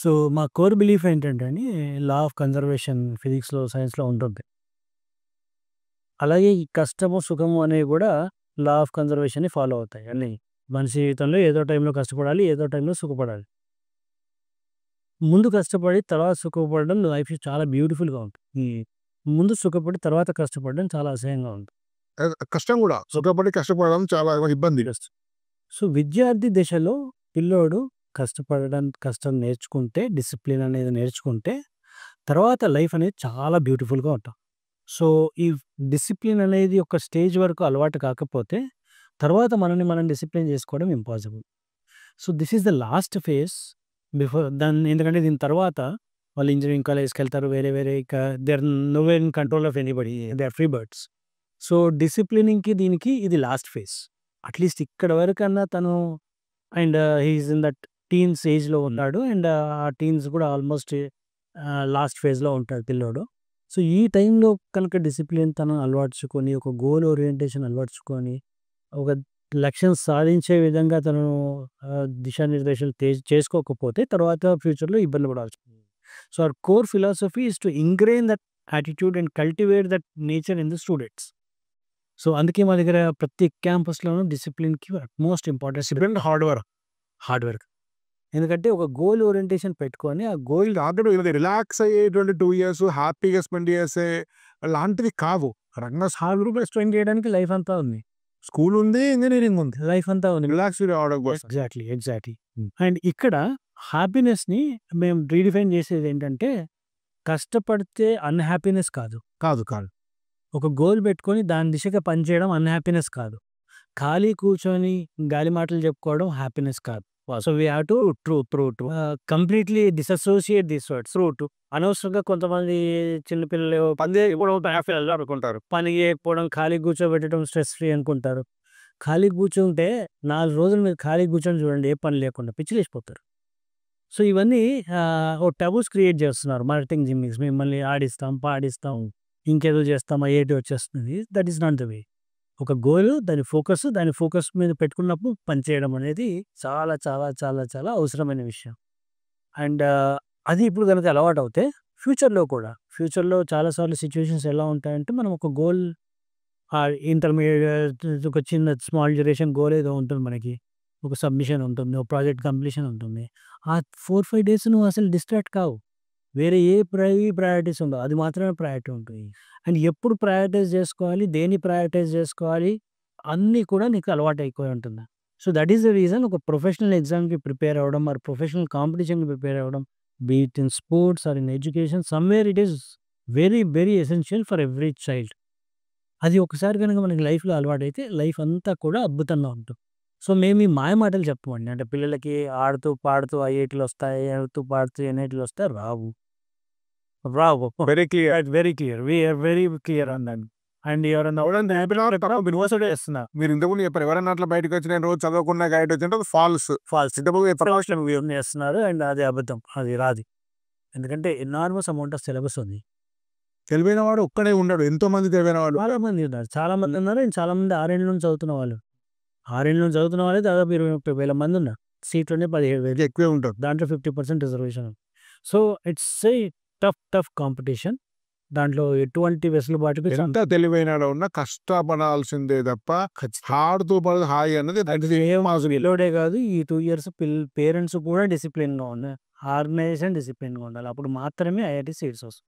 So, మా core belief ఏంటంటే అండి, లా ఆఫ్ కన్జర్వేషన్ ఫిజిక్స్‌లో, సైన్స్‌లో ఉంటుంది. అలాగే ఈ కష్టము, సుఖము అనేవి గూడా లా ఆఫ్ కన్జర్వేషన్‌ని ఫాలో అవుతాయి అన్నీ. మనిషి జీవితంలో ఏదో టైంలో కష్టపడాలి, ఏదో టైంలో సుఖపడాలి. ముందు కష్టపడి తర్వాత సుఖపడడం లైఫ్ చాలా బ్యూటిఫుల్‌గా ఉంటుంది. ముందు సుఖపడి తర్వాత కష్టపడడం చాలా అసహ్యంగా ఉంటుంది. కష్టం గూడా. సుఖపడి కష్టపడడం చాలా ఇబ్బంది. యెస్. సో, విద్యార్థి దశలో పిల్లోడు కష్టం నేర్చుకుంటే, డిసిప్లిన్ అనేది నేర్చుకుంటే, తర్వాత లైఫ్ అనేది చాలా బ్యూటిఫుల్‌గా ఉంటుంది. సో, ఈ డిసిప్లిన్ అనేది ఒక స్టేజ్ వరకు అలవాటు కాకపోతే, తర్వాత మనల్ని మనం డిసిప్లిన్ చేసుకోవడం impossible. So, this is the last phase ఎందుకంటే దీని తర్వాత వాళ్ళు ఇంజినీరింగ్ కాలేజ్‌కెళ్తారు. వేరే వేరే ఇక they are nowhere in control of anybody. They are free birds. So, డిసిప్లినింగ్‌కి దీనికి ఇది లాస్ట్ ఫేజ్. అట్‌లీస్ట్ ఇక్కడి వరకన్నా తను and he is in that teens ఏజ్‌లో ఉన్నాడు. అండ్ ఆ టీన్స్ కూడా ఆల్మోస్ట్ లాస్ట్ ఫేజ్‌లో ఉంటాడు పిల్లోడు. సో, ఈ టైంలో కనుక డిసిప్లిన్ తను అలవర్చుకొని, ఒక గోల్ ఓరియంటేషన్ అలవర్చుకొని, ఒక లక్ష్యం సాధించే విధంగా తను దిశానిర్దేశాలు చేసుకోకపోతే తర్వాత ఫ్యూచర్‌లో ఇబ్బంది పడాల్సొస్తుంది. So, our core philosophy is to ingrain that attitude and cultivate that nature in the students. So, అందుకే మా దగ్గర ప్రతి క్యాంపస్‌లోనూ డిసిప్లిన్‌కి utmost importance discipline, hard work. Hard work. ఎందుకంటే ఒక గోల్ ఓరియంటేషన్ పెట్టుకొని ఆ గోల్ ఆల్రెడీ ఇది రిలాక్స్ అయ్యేటువంటి 2 ఇయర్స్ హ్యాపీగా స్పెండ్ చేసే లాంటివి కావు. రంగా హార్డ్ వర్క్ స్పెండ్ చేయడానికి లైఫ్ అంతా ఉంది. స్కూల్ ఉంది, ఇంజినీరింగ్ ఉంది. లైఫ్ అంతా ఉంది. రిలాక్స్ రావడం కోసం. ఎగ్జాక్ట్‌లీ. అండ్ ఇక్కడ హ్యాపీనెస్‌ని మేము రీడిఫైన్ చేసేదేంటంటే, కష్టపడితే అన్‌హ్యాపీనెస్ కాదు. కాదు. కాదు. ఒక గోల్ పెట్టుకొని దాని దిశగా పనిచేయడం అన్‌హ్యాపీనెస్ కాదు. ఖాళీ కూర్చొని గాలి మాటలు చెప్పుకోవడం హ్యాపీనెస్ కాదు. So, we have to true completely dissociate these words. True. అనవసరంగా కొంతమంది చిన్న పిల్లలు పందే ఇప్పుడు హ్యాపీ అనుకుంటారు. పని చేయకపోవడం, ఖాళీగా కూర్చోబెట్టడం స్ట్రెస్ ఫ్రీ అనుకుంటారు. ఖాళీగా కూర్చుంటే 4 రోజులు మీరు ఖాళీగా కూర్చొని చూడండి ఏ పని లేకుండా పిచ్చిలేసిపోతారు. సో, ఇవన్నీ ఓ టబూస్ క్రియేట్ చేస్తున్నారు మార్కెటింగ్ జిమ్మిక్స్. మిమ్మల్ని ఆడిస్తాం, పాడిస్తాం, ఇంకేదో చేస్తాం, ఐఐటీ వచ్చేస్తుంది. That is not the way. ఒక గోల్, దాని ఫోకస్ మీద పెట్టుకున్నప్పుడు పని చేయడం అనేది చాలా, చాలా, చాలా, చాలా అవసరమైన విషయం. అండ్ అది ఇప్పుడు గనుక అలవాటవుతే ఫ్యూచర్‌లో చాలా సార్లు సిట్యుయేషన్స్ ఎలా ఉంటాయంటే, మనం ఒక గోల్ ఇంటర్మీడియేట్ ఒక చిన్న స్మాల్ డ్యూరేషన్ గోల్ ఏదో ఉంటుంది మనకి. ఒక సబ్మిషన్ ఉంటుంది. ఒక ప్రాజెక్ట్ కంప్లీషన్ ఉంటుంది. ఆ 4, 5 డేస్ నువ్వు అసలు డిస్ట్రాక్ట్ కావు. వేరే ఏ ప్రయారిటీస్ ఉండవు. అది మాత్రమే ప్రయారిటీ ఉంటుంది. అండ్ ఎప్పుడు ప్రయారిటైజ్ చేసుకోవాలి, దేన్ని ప్రయారిటైజ్ చేసుకోవాలి, అన్నీ కూడా నీకు అలవాటు అయిపోయి ఉంటుంది. So, that is the reason ఒక ప్రొఫెషనల్ ఎగ్జామ్‌కి ప్రిపేర్ అవ్వడం, ఆర్ ప్రొఫెషనల్ కాంపిటీషన్‌కి ప్రిపేర్ అవ్వడం, be it in sports or in education somewhere it is very, very essential for every child. అది ఒకసారి గనుక మనకి లైఫ్‌లో అలవాటైతే లైఫ్ అంతా కూడా అద్భుతంగా ఉంటుంది. సో, మేము ఈ మాయ మాటలు చెప్పమండి. అంటే పిల్లలకి ఆడుతూ, పాడుతూ ఐఐటీలొస్తాయి, ఆడుతూ, పాడుతూ ఎన్ఐటీలొస్తాయి రావు. రావు. Very clear. Very clear. We are very clear on that. And ఎవరన్నా ఎవరైనా హ్యాపీ మోసడే చేస్తున్నారు. మీరు ఇంతకుముందు చెప్పారు. ఎవరైనా అట్లా బయటకు వచ్చి నేను రోజు చదవకుండా గైడ్ వచ్చింటే అది ఫాల్స్. ఫాల్స్. ఇంతకుముందు చెప్పారు. ప్రమోషన్ చేస్తున్నారు. అండ్ అది అబద్ధం. అది రాదు. ఎందుకంటే ఎనార్మస్ అమౌంట్ ఆఫ్ సిలబస్ ఉంది. తెలివైన వాడు ఒక్కడే ఉండడు. ఎంతో మంది తెలివైన వాడు. చాలా మంది ఉన్నారు. చాలా మంది ఉన్నారు. అండ్ చాలా మంది 6 ఏళ్ల నుంచి చదువుతున్న వాళ్ళు. 6 ఏళ్ల నుంచి చదువుతున్న వాళ్ళే దాదాపు 20, 30 వేల మంది ఉన్నారు. సీట్‌లోనే 17,000. ఎక్కువే ఉంటారు. దాంట్లో 50% రిజర్వేషన్ ఉంది. So, it's a tough competition. దాంట్లో ఎటువంటి వెసులుబాటుకి ఎంత తెలివైనవాడు ఉన్నా కష్టపడాల్సిందే తప్ప హాడుతూ పడదు హాయి అన్నది పిల్లోడే కాదు ఈ 2 ఇయర్స్ పేరెంట్స్ కూడా డిసిప్లిన్‌గా ఉండాలి. ఆర్గనైజేషన్ డిసిప్లిన్‌గా ఉండాలి. అప్పుడు మాత్రమే ఐఐటీ సీట్స్ వస్తాయి.